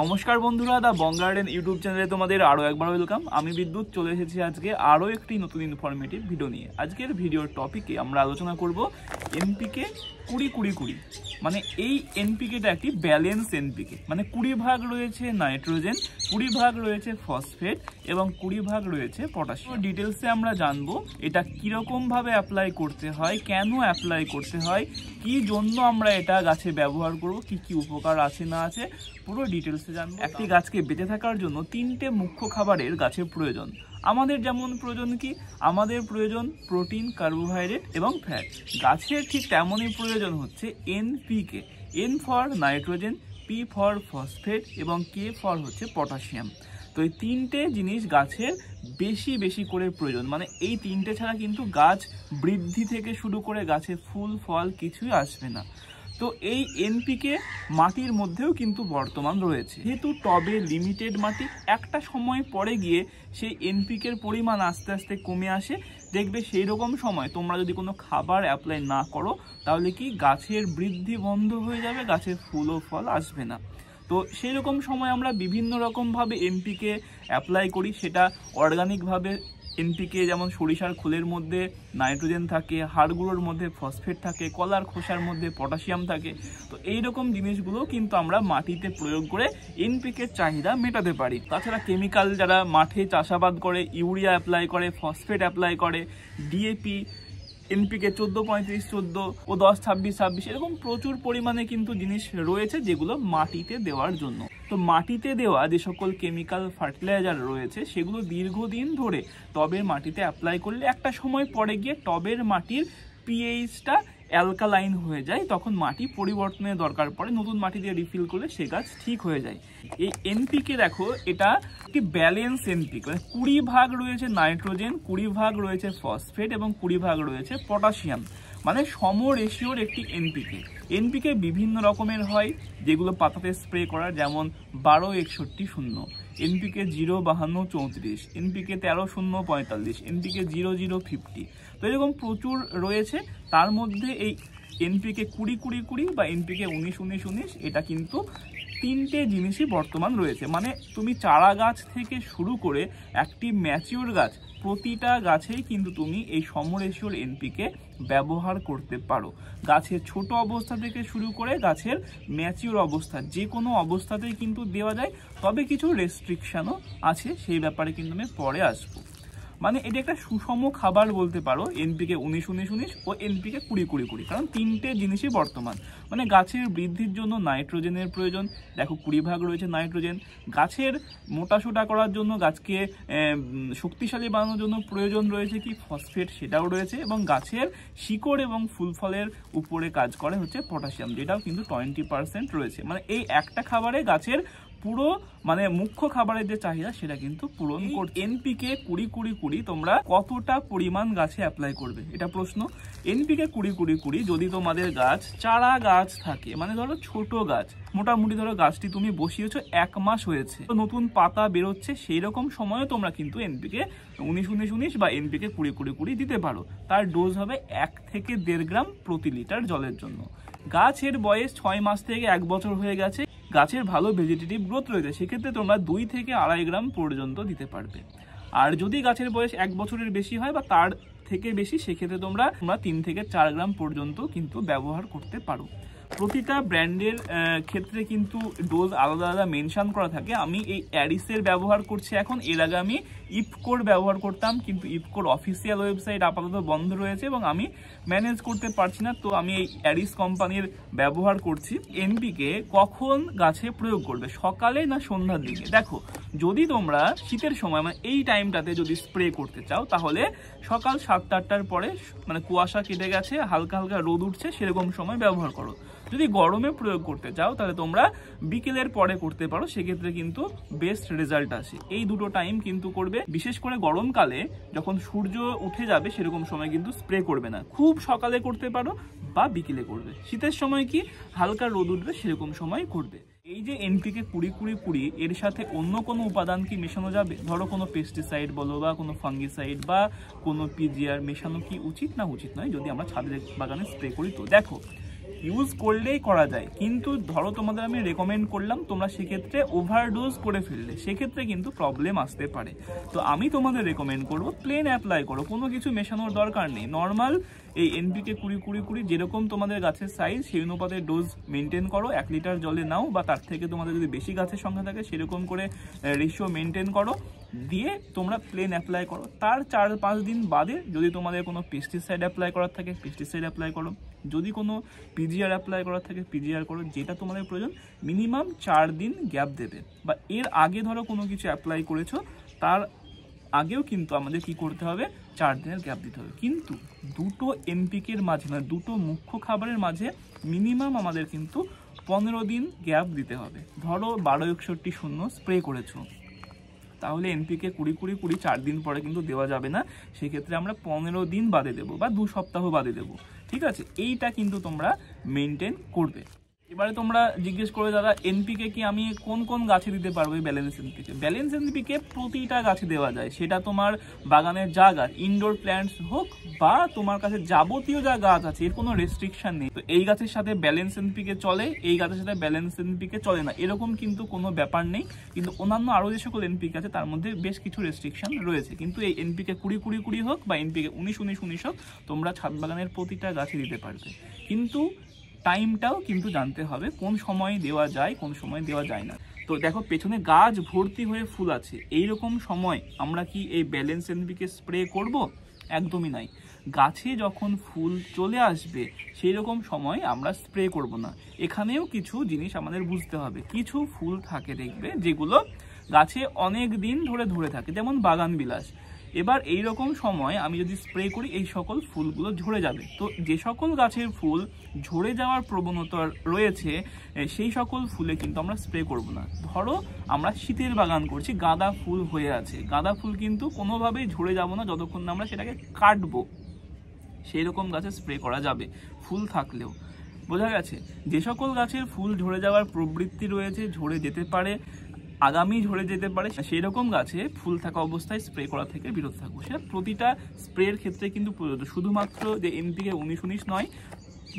নমস্কার বন্ধুরা, দা বং garden YouTube চ্যানেলে তোমাদের আরও একবার ওয়েলকাম। আমি বিদ্যুৎ চলে এসেছি আজকে আরও একটি নতুন ইনফরমেটিভ ভিডিও নিয়ে। আজকের ভিডিওর টপিকে আমরা আলোচনা করব এনপিকে 20-20-20। মানে এই এনপিকেটা একটি ব্যালেন্স এনপিকে, মানে 20 ভাগ রয়েছে নাইট্রোজেন, 20 ভাগ রয়েছে ফসফেট এবং 20 ভাগ রয়েছে পটাশিয়াম। ডিটেলসে আমরা জানবো এটা কীরকমভাবে অ্যাপ্লাই করতে হয়, কেন অ্যাপ্লাই করতে হয়, কি জন্য আমরা এটা গাছে ব্যবহার করব, কি কি উপকার আছে না আছে, পুরো ডিটেলসে জানবো। একটি গাছকে বেঁচে থাকার জন্য 3টে মুখ্য খাবারের গাছের প্রয়োজন। আমাদের যেমন প্রয়োজন কি, আমাদের প্রয়োজন প্রোটিন, কার্বোহাইড্রেট এবং ফ্যাট। গাছের ঠিক তেমনই প্রয়োজন হচ্ছে NPK. N for nitrogen, P for phosphate এবং কে ফর হচ্ছে পটাশিয়াম। তো এই 3টে জিনিস গাছের বেশি করে প্রয়োজন। মানে এই 3টে ছাড়া কিন্তু গাছ বৃদ্ধি থেকে শুরু করে গাছে ফুল ফল কিছুই আসবে না। তো এই এনপিকে মাটির মধ্যেও কিন্তু বর্তমান রয়েছে। যেহেতু টবে লিমিটেড মাটি, একটা সময় পরে গিয়ে সেই এনপিকের পরিমাণ আস্তে আস্তে কমে আসে। দেখবে সেই রকম সময় তোমরা যদি কোনো খাবার অ্যাপ্লাই না করো তাহলে কি গাছের বৃদ্ধি বন্ধ হয়ে যাবে, গাছের ফুল ও ফল আসবে না। তো সেই রকম সময় আমরা বিভিন্ন রকমভাবে এনপিকে অ্যাপ্লাই করি। সেটা অর্গানিকভাবে এনপিকে, যেমন সরিষার খোলের মধ্যে নাইট্রোজেন থাকে, হাড়গুঁড়োর মধ্যে ফসফেট থাকে, কলার খোসার মধ্যে পটাশিয়াম থাকে। তো এই রকম জিনিসগুলো কিন্তু আমরা মাটিতে প্রয়োগ করে এনপিকের চাহিদা মেটাতে পারি। তাছাড়া কেমিক্যাল যারা মাঠে চাষাবাদ করে, ইউরিয়া অ্যাপ্লাই করে, ফসফেট অ্যাপ্লাই করে, ডিএপি, এনপিকে 14-35-14 ও 10-26-26 এরকম প্রচুর পরিমাণে কিন্তু জিনিস রয়েছে যেগুলো মাটিতে দেওয়ার জন্য। তো মাটিতে দেওয়া যে সকল কেমিক্যাল ফার্টিলাইজার রয়েছে সেগুলো দীর্ঘদিন ধরে টবের মাটিতে অ্যাপ্লাই করলে একটা সময় পরে গিয়ে টবের মাটির পিএইচটা অ্যালকালাইন হয়ে যায়, তখন মাটি পরিবর্তনের দরকার পড়ে। নতুন মাটি দিয়ে রিফিল করলে সে গাছ ঠিক হয়ে যায়। এই এনপিকে দেখো, এটা একটি ব্যালেন্স এনপিকে, মানে 20 ভাগ রয়েছে নাইট্রোজেন, 20 ভাগ রয়েছে ফসফেট এবং 20 ভাগ রয়েছে পটাশিয়াম, মানে সম রেশিওর একটি এনপিকে। এনপিকে বিভিন্ন রকমের হয় যেগুলো পাতাতে স্প্রে করার, যেমন 12-61-0, এনপিকে 0-52-34, এনপিকে 13-0-45, এনপিকে 0-0-50। তো এরকম প্রচুর রয়েছে। তার মধ্যে এই এনপিকে 20-20-20 বা এনপিকে 19-19-19 এটা কিন্তু 3টে জিনিসই বর্তমান রয়েছে। মানে তুমি চারা গাছ থেকে শুরু করে একটি ম্যাচিওর গাছ, প্রতিটা গাছেই কিন্তু তুমি এই সমরেশিওর এনপিকে ব্যবহার করতে পারো। গাছের ছোট অবস্থা থেকে শুরু করে গাছের ম্যাচিওর অবস্থা, যে কোনো অবস্থাতেই কিন্তু দেওয়া যায়। তবে কিছু রেস্ট্রিকশানও আছে, সেই ব্যাপারে কিন্তু আমি পরে আসবো। মানে এটা একটা সুষম খাবার বলতে পারো, এনপিকে 19-19-19 ও এনপিকে 20-20-20, কারণ 3টে জিনিসই বর্তমান। মানে গাছের বৃদ্ধির জন্য নাইট্রোজেনের প্রয়োজন, দেখো 20 ভাগ রয়েছে নাইট্রোজেন। গাছের মোটাসোটা করার জন্য, গাছকে শক্তিশালী বানানোর জন্য প্রয়োজন রয়েছে কি ফসফেট, সেটাও রয়েছে। এবং গাছের শিকড় এবং ফুল ফলের উপরে কাজ করে হচ্ছে পটাশিয়াম, যেটাও কিন্তু 20% রয়েছে। মানে এই একটা খাবারে গাছের পুরো, মানে মুখ্য খাবারের যে চাহিদা সেটা কিন্তু পূরণ করছে। এনপিকে 20-20-20 তোমরা কতটা পরিমাণ গাছে অ্যাপ্লাই করবে, এটা প্রশ্ন। এনপিকে 20-20-20 যদি তোমাদের গাছ চারা গাছ থাকে, মানে ধরো ছোট গাছ, মোটামুটি ধরো গাছটি তুমি বসিয়েছো 1 মাস হয়েছে, নতুন পাতা বেরোচ্ছে, সেই রকম সময়ে তোমরা কিন্তু এনপিকে 19-19-19 বা এনপিকে 20-20-20 দিতে পারো। তার ডোজ হবে 1 থেকে 1.5 গ্রাম প্রতি লিটার জলের জন্য। গাছের বয়স 6 মাস থেকে 1 বছর হয়ে গেছে, গাছের ভালো ভেজিটেটিভ গ্রোথ রয়েছে, সেক্ষেত্রে তোমরা 2 থেকে 2.5 গ্রাম পর্যন্ত দিতে পারবে। আর যদি গাছের বয়স 1 বছরের বেশি হয় বা তার থেকে বেশি, সেক্ষেত্রে তোমরা 3 থেকে 4 গ্রাম পর্যন্ত কিন্তু ব্যবহার করতে পারো। প্রতিটা ব্র্যান্ডের ক্ষেত্রে কিন্তু ডোজ আলাদা আলাদা মেনশন করা থাকে। আমি এই অ্যারিসের ব্যবহার করছি এখন, এর আগে আমি ইফকোর ব্যবহার করতাম, কিন্তু ইফকোর অফিসিয়াল ওয়েবসাইট আপাতত বন্ধ রয়েছে এবং আমি ম্যানেজ করতে পারছি না, তো আমি এই অ্যারিস কোম্পানির ব্যবহার করছি। এনপিকে কখন গাছে প্রয়োগ করবে, সকালে না সন্ধ্যার দিকে? দেখো, যদি তোমরা শীতের সময়, মানে এই টাইমটাতে যদি স্প্রে করতে চাও তাহলে সকাল 7-8টার পরে, মানে কুয়াশা কেটে গেছে, হালকা হালকা রোদ উঠছে, সেরকম সময় ব্যবহার করো। যদি গরমে প্রয়োগ করতে চাও তাহলে তোমরা বিকেলের পরে করতে পারো, সেক্ষেত্রে কিন্তু বেস্ট রেজাল্ট আসে। এই দুটো টাইম কিন্তু করবে। বিশেষ করে গরমকালে যখন সূর্য উঠে যাবে সেরকম সময় কিন্তু স্প্রে করবে না, খুব সকালে করতে পারো বা বিকেলে করবে। শীতের সময় কি হালকা রোদ উঠবে সেরকম সময় করবে। এই যে এনপিকে 20-20-20, এর সাথে অন্য কোনো উপাদান কি মেশানো যাবে? ধরো কোনো পেস্টিসাইড বলো বা কোনো ফাঙ্গিসাইড বা কোনো পিজিআর মেশানো কি উচিত না উচিত নয় যদি আমরা ছাদের বাগানে স্প্রে করি? তো দেখো, ইউজ করলেই করা যায়, কিন্তু ধরো তোমাদের আমি রেকমেন্ড করলাম, তোমরা সেক্ষেত্রে ওভারডোজ করে ফেললে সেক্ষেত্রে কিন্তু প্রবলেম আসতে পারে। তো আমি তোমাদের রেকমেন্ড করবো প্লেন অ্যাপ্লাই করো, কোনো কিছু মেশানোর দরকার নেই। নর্মাল এই এনপিকে 20-20-20 যেরকম তোমাদের গাছের সাইজ সেই অনুপাতে ডোজ মেনটেন করো। 1 লিটার জলে নাও বা তার থেকে তোমাদের যদি বেশি গাছের সংখ্যা থাকে সেরকম করে রেশিও মেনটেন করো, দিয়ে তোমরা প্লেন অ্যাপ্লাই করো। তার 4-5 দিন বাদে যদি তোমাদের কোনো পেস্টিসাইড অ্যাপ্লাই করার থাকে পেস্টিসাইড অ্যাপ্লাই করো, যদি কোনো পিজিআর অ্যাপ্লাই করার থাকে পিজিআর করো, যেটা তোমাদের প্রয়োজন। মিনিমাম 4 দিন গ্যাপ দেবে, বা এর আগে ধরো কোনো কিছু অ্যাপ্লাই করেছো তার আগেও কিন্তু আমাদের কি করতে হবে, 4 দিনের গ্যাপ দিতে হবে। কিন্তু দুটো এনপিকের মাঝে মানে দুটো মুখ্য খাবারের মাঝে মিনিমাম আমাদের কিন্তু 15 দিন গ্যাপ দিতে হবে। ধরো 12-61-0 স্প্রে করেছো, তাহলে এনপিকে 20-20-20 4 দিন পরে কিন্তু দেওয়া যাবে না, সেক্ষেত্রে আমরা 15 দিন বাদে দেবো বা 2 সপ্তাহ বাদে দেবো। ঠিক আছে, এইটা কিন্তু তোমরা মেনটেন করবে। এবারে তোমরা জিজ্ঞেস করে দাদা এনপিকে কি আমি কোন কোন গাছে দিতে পারবো? ব্যালেন্স এনপিকে, ব্যালেন্স এনপিকে প্রতিটা গাছে দেওয়া যায়, সেটা তোমার বাগানের যা গাছ, ইনডোর প্ল্যান্টস হোক বা তোমার কাছে যাবতীয় যা গাছ আছে, এর কোনো রেস্ট্রিকশন নেই। তো এই গাছের সাথে ব্যালেন্স এনপিকে চলে, এই গাছের সাথে ব্যালেন্স এনপিকে চলে না, এরকম কিন্তু কোনো ব্যাপার নেই। কিন্তু অন্যান্য আরও যে সকল এনপিকে আছে তার মধ্যে বেশ কিছু রেস্ট্রিকশন রয়েছে। কিন্তু এই এনপিকে 20-20-20 হোক বা এনপিকে 19-19-19 হোক, তোমরা ছাদ বাগানের প্রতিটা গাছে দিতে পারবে। কিন্তু টাইমটাও কিন্তু জানতে হবে, কোন সময় দেওয়া যায় কোন সময় দেওয়া যায় না। তো দেখো পেছনে গাছ ভর্তি হয়ে ফুল আছে, এইরকম সময় আমরা কি এই ব্যালেন্স এনপিকে স্প্রে করব? একদমই নাই। গাছে যখন ফুল চলে আসবে সেই রকম সময় আমরা স্প্রে করব না। এখানেও কিছু জিনিস আমাদের বুঝতে হবে। কিছু ফুল থাকে দেখবে যেগুলো গাছে অনেক দিন ধরে ধরে থাকে, যেমন বাগান বিলাস। এবার এই রকম সময় আমি যদি স্প্রে করি এই সকল ফুলগুলো ঝরে যাবে। তো যে সকল গাছের ফুল ঝরে যাওয়ার প্রবণতা রয়েছে সেই সকল ফুলে কিন্তু আমরা স্প্রে করব না। ধরো আমরা শীতের বাগান করছি, গাঁদা ফুল হয়ে আছে, গাঁদা ফুল কিন্তু কোনোভাবেই ঝরে যাব না যতক্ষণ না আমরা সেটাকে কাটবো, সেই রকম গাছে স্প্রে করা যাবে ফুল থাকলেও। বোঝা গেছে? যে সকল গাছের ফুল ঝরে যাওয়ার প্রবৃত্তি রয়েছে, ঝরে যেতে পারে, আগামী ঝরে যেতে পারে, সেই রকম গাছে ফুল থাকা অবস্থায় স্প্রে করা থেকে বিরত থাকবো। সেটা প্রতিটা স্প্রের ক্ষেত্রে কিন্তু প্রযোজ্য, শুধুমাত্র যে এনপিকে 19-19 নয়,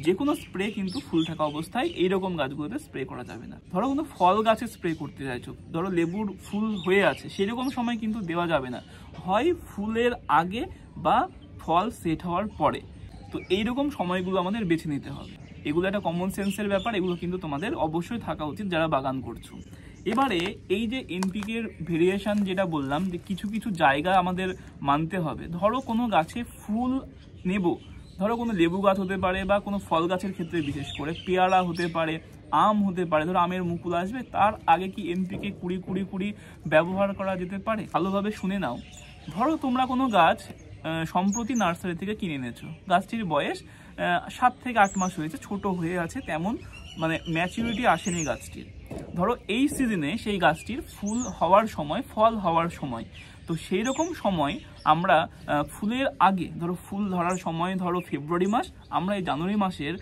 যে কোনো স্প্রে কিন্তু ফুল থাকা অবস্থায় এইরকম গাছগুলোতে স্প্রে করা যাবে না। ধরো কোনো ফল গাছে স্প্রে করতে চাইছো, ধরো লেবুর ফুল হয়ে আছে, সেরকম সময় কিন্তু দেওয়া যাবে না, হয় ফুলের আগে বা ফল সেট হওয়ার পরে। তো এইরকম সময়গুলো আমাদের বেছে নিতে হবে। এগুলো একটা কমন সেন্সের ব্যাপার, এগুলো কিন্তু তোমাদের অবশ্যই থাকা উচিত যারা বাগান করছো। এবারে এই যে এনপিকের ভেরিয়েশন যেটা বললাম, যে কিছু কিছু জায়গা আমাদের মানতে হবে। ধরো কোনো গাছে ফুল নেব, ধরো কোনো লেবু গাছ হতে পারে বা কোনো ফল গাছের ক্ষেত্রে বিশেষ করে পেয়ারা হতে পারে, আম হতে পারে, ধরো আমের মুকুল আসবে, তার আগে কি এনপিকে 20-20-20 ব্যবহার করা যেতে পারে? ভালোভাবে শুনে নাও। ধরো তোমরা কোনো গাছ সম্প্রতি নার্সারি থেকে কিনে এনেছো, গাছটির বয়স 7 থেকে 8 মাস হয়েছে, ছোট হয়ে আছে, তেমন মানে ম্যাচুরিটি আসেনি গাছটির। ধরো এই সিজনে সেই গাছটির ফুল হওয়ার সময়, ফল হওয়ার সময়, তো সেই রকম সময় আমরা ফুলের আগে, ধরো ফুল ধরার সময় ধরো ফেব্রুয়ারি মাস, আমরা এই জানুয়ারি মাসের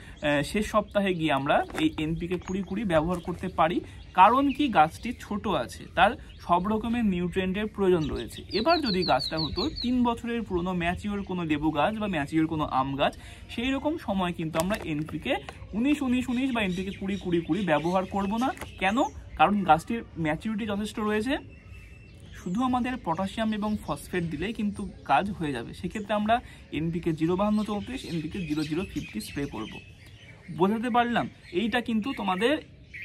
শেষ সপ্তাহে গিয়ে আমরা এই এনপিকে 20-20 ব্যবহার করতে পারি। কারণ কি, গাছটি ছোট আছে, তার সব রকমের নিউট্রিয়েন্টের প্রয়োজন রয়েছে। এবার যদি গাছটা হতো 3 বছরের পুরনো ম্যাচিওর কোনো লেবু গাছ বা ম্যাচিওর কোনো আম গাছ, সেই রকম সময় কিন্তু আমরা এনপিকে 19-19-19 বা এনপিকে 20-20-20 ব্যবহার করব না। কেন? কারণ গাছটির ম্যাচিউরিটি যথেষ্ট রয়েছে, শুধু আমাদের পটাশিয়াম এবং ফসফেট দিলেই কিন্তু কাজ হয়ে যাবে। সেক্ষেত্রে আমরা এনপিকে 0-52-34, এনপিকে 0-0-50 স্প্রে করব। বোঝাতে পারলাম? এইটা কিন্তু তোমাদের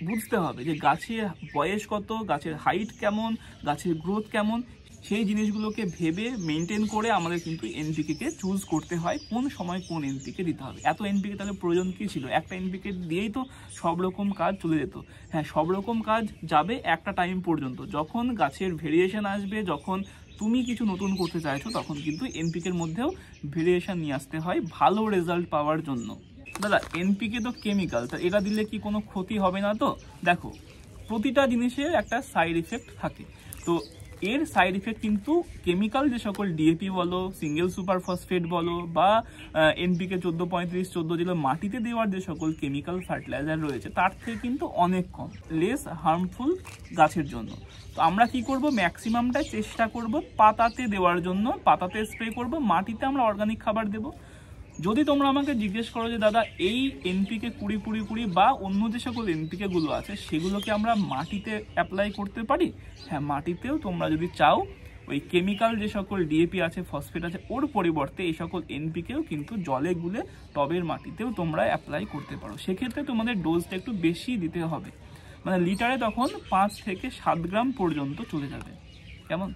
বুঝতে হবে যে গাছের বয়স কত, গাছের হাইট কেমন, গাছের গ্রোথ কেমন, সেই জিনিসগুলোকে ভেবে মেনটেন করে আমাদের কিন্তু এনপিকে চুজ করতে হয় কোন সময় কোন এনপিকে দিতে হবে। এত এনপিকে তাহলে প্রয়োজন কি ছিল? একটা এনপিকে দিয়েই তো সব রকম কাজ চলে যেত। হ্যাঁ, সব রকম কাজ যাবে একটা টাইম পর্যন্ত, যখন গাছের ভেরিয়েশন আসবে, যখন তুমি কিছু নতুন করতে চাইছো, তখন কিন্তু এনপিকের মধ্যেও ভেরিয়েশন নিয়ে আসতে হয় ভালো রেজাল্ট পাওয়ার জন্য। দাদা এনপিকে তো কেমিক্যাল, তা এটা দিলে কি কোনো ক্ষতি হবে না? তো দেখো, প্রতিটা জিনিসের একটা সাইড ইফেক্ট থাকে। তো এর সাইড ইফেক্ট কিন্তু কেমিক্যাল যে সকল ডিএপি বলো, সিঙ্গেল সুপার ফসফেট বলো বা এনপিকে 14-35-14 যেগুলো মাটিতে দেওয়ার যে সকল কেমিক্যাল ফার্টিলাইজার রয়েছে, তার থেকে কিন্তু অনেক কম, লেস হার্মফুল গাছের জন্য। তো আমরা কি করব, ম্যাক্সিমামটা চেষ্টা করব পাতাতে দেওয়ার জন্য, পাতাতে স্প্রে করব, মাটিতে আমরা অর্গানিক খাবার দেব। যদি তোমরা আমাকে জিজ্ঞেস করো যে দাদা এই এনপিকে 20-20-20 বা অন্য যে সকল এনপিকে গুলো আছে সেগুলোকে আমরা মাটিতে অ্যাপ্লাই করতে পারি, হ্যাঁ মাটিতেও তোমরা যদি চাও ওই কেমিক্যাল যে সকল ডিএপি আছে, ফসফেট আছে, ওর পরিবর্তে এই সকল এনপিকেও কিন্তু জলে গুলে টবের মাটিতেও তোমরা অ্যাপ্লাই করতে পারো। সেক্ষেত্রে তোমাদের ডোজটা একটু বেশি দিতে হবে, মানে লিটারে তখন 5 থেকে 7 গ্রাম পর্যন্ত চলে যাবে। কেমন,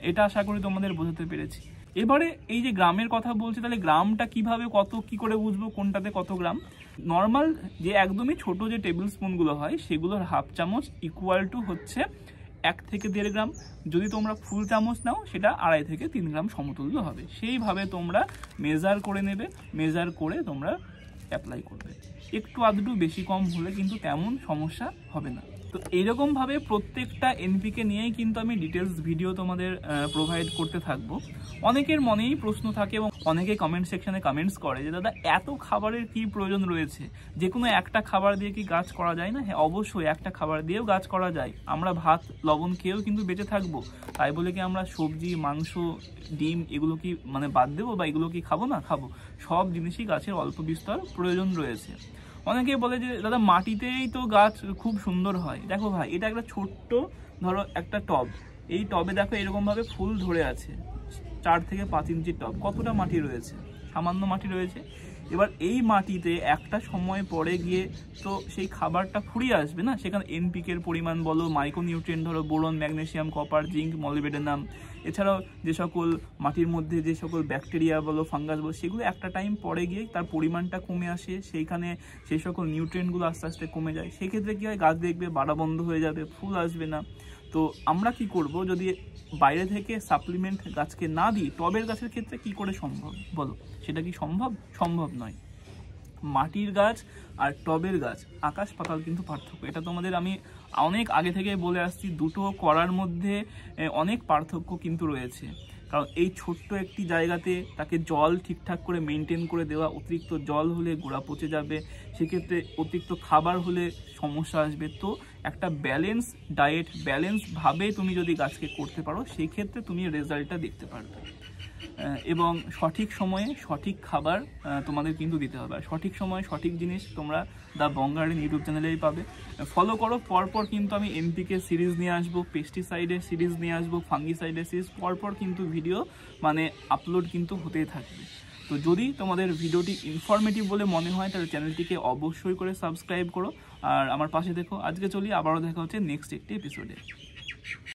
এটা আশা করি তোমাদের বোঝাতে পেরেছি। এবারে এই যে গ্রামের কথা বলছি, তাহলে গ্রামটা কিভাবে কত কি করে বুঝবো কোনটাতে কত গ্রাম? নর্মাল যে একদমই ছোট যে টেবিল স্পুনগুলো হয় সেগুলোর হাফ চামচ ইকুয়াল টু হচ্ছে 1 থেকে 1.5 গ্রাম। যদি তোমরা ফুল চামচ নাও সেটা 2.5 থেকে 3 গ্রাম সমতুল্য হবে। সেইভাবে তোমরা মেজার করে নেবে, মেজার করে তোমরা অ্যাপ্লাই করবে। একটু আধটু বেশি কম হলে কিন্তু তেমন সমস্যা হবে না। তো এইরকমভাবে প্রত্যেকটা এনপিকে নিয়েই কিন্তু আমি ডিটেলস ভিডিও তোমাদের প্রোভাইড করতে থাকবো। অনেকের মনেই প্রশ্ন থাকে এবং অনেকে কমেন্ট সেকশনে কমেন্টস করে যে দাদা এত খাবারের কি প্রয়োজন রয়েছে, যে কোনো একটা খাবার দিয়ে কি গাছ করা যায় না? হ্যাঁ অবশ্যই একটা খাবার দিয়েও গাছ করা যায়। আমরা ভাত লবণ খেয়েও কিন্তু বেঁচে থাকবো, তাই বলে কি আমরা সবজি মাংস ডিম এগুলো কি মানে বাদ দেবো বা এগুলো কি খাবো না? খাবো। সব জিনিসই গাছের অল্প বিস্তর প্রয়োজন রয়েছে। অনেকে বলে যে দাদা মাটিতেই তো গাছ খুব সুন্দর হয়। দেখো ভাই, এটা একটা ছোট্ট ধরো একটা টব, এই টবে দেখো এরকমভাবে ফুল ধরে আছে, 4 থেকে 5 ইঞ্চির টব, কতটা মাটি রয়েছে? সামান্য মাটি রয়েছে। এবার এই মাটিতে একটা সময় পরে গিয়ে তো সেই খাবারটা ফুরিয়ে আসবে না, সেখানে এনপিকের পরিমাণ বলো, মাইক্রোনিউট্রিয়েন্ট ধরো বোরন, ম্যাগনেসিয়াম, কপার, জিঙ্ক, মলিবেডেনাম, এছাড়াও যে সকল মাটির মধ্যে যে সকল ব্যাকটেরিয়া বলো, ফাঙ্গাস বলো, সেগুলো একটা টাইম পরে গিয়ে তার পরিমাণটা কমে আসে, সেইখানে সেই সকল নিউট্রিয়েন্টগুলো আস্তে আস্তে কমে যায়। সেক্ষেত্রে কী হয়, গাছ দেখবে বাড়া বন্ধ হয়ে যাবে, ফুল আসবে না। তো আমরা কি করব, যদি বাইরে থেকে সাপ্লিমেন্ট গাছকে না দিই, টবের গাছের ক্ষেত্রে কি করে সম্ভব বলো? সেটা কি সম্ভব? সম্ভব নয়। মাটির গাছ আর টবের গাছ আকাশ পাতাল কিন্তু পার্থক্য। এটা তোমাদের আমি অনেক আগে থেকে বলে আসছি, দুটো করার মধ্যে অনেক পার্থক্য কিন্তু রয়েছে। কারণ এই ছোট্ট একটি জায়গাতে তাকে জল ঠিকঠাক করে মেনটেন করে দেওয়া, অতিরিক্ত জল হলে গোড়া পচে যাবে, সেক্ষেত্রে অতিরিক্ত খাবার হলে সমস্যা আসবে। তো একটা ব্যালেন্স ডায়েট, ব্যালেন্সভাবে তুমি যদি গাছকে করতে পারো, সেই ক্ষেত্রে তুমি রেজাল্টটা দেখতে পারবে। এবং সঠিক সময়ে সঠিক খাবার তোমাদের কিন্তু দিতে হবে। আর সঠিক সময়ে সঠিক জিনিস তোমরা দ্য বং গার্ডেন ইউটিউব চ্যানেলেই পাবে। ফলো করো, পরপর কিন্তু আমি এনপিকে সিরিজ নিয়ে আসবো, পেস্টিসাইডের সিরিজ নিয়ে আসবো, ফাঙ্গিসাইডের সিরিজ, পরপর কিন্তু ভিডিও মানে আপলোড কিন্তু হতেই থাকবে। তো যদি তোমাদের ভিডিওটি ইনফরমেটিভ বলে মনে হয় তাহলে চ্যানেলটিকে অবশ্যই করে সাবস্ক্রাইব করো আর আমার পাশে দেখো। আজকে চলি, আবারও দেখা হচ্ছে নেক্সট একটি এপিসোডে।